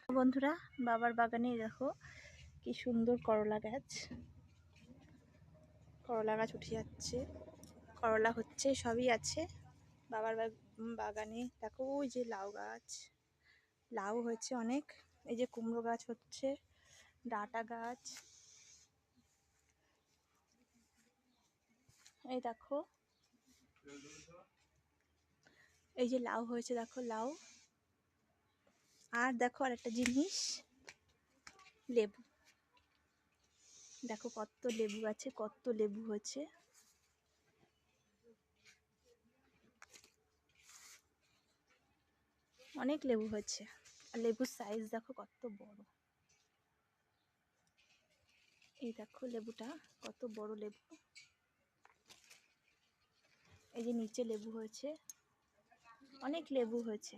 বন্ধুরা, বাবার বাগানে দেখো কি সুন্দর করলা গাছ। করলা গাছ উঠে যাচ্ছে, করলা হচ্ছে, সবই আছে বাবার বাগানে। দেখো ওই যে লাউ গাছ, লাউ হয়েছে অনেক। এই যে কুমড়ো গাছ হচ্ছে, ডাঁটা গাছ। এই দেখো, এই যে লাউ হয়েছে, দেখো লাউ। আর দেখো আরেকটা জিনিস, লেবু। দেখো কত লেবু আছে, কত লেবু হয়েছে। অনেক লেবু হয়েছে, আর লেবুর সাইজ দেখো কত বড়। এই দেখো লেবুটা কত বড় লেবু। এই যে নিচে লেবু হয়েছে, অনেক লেবু হয়েছে।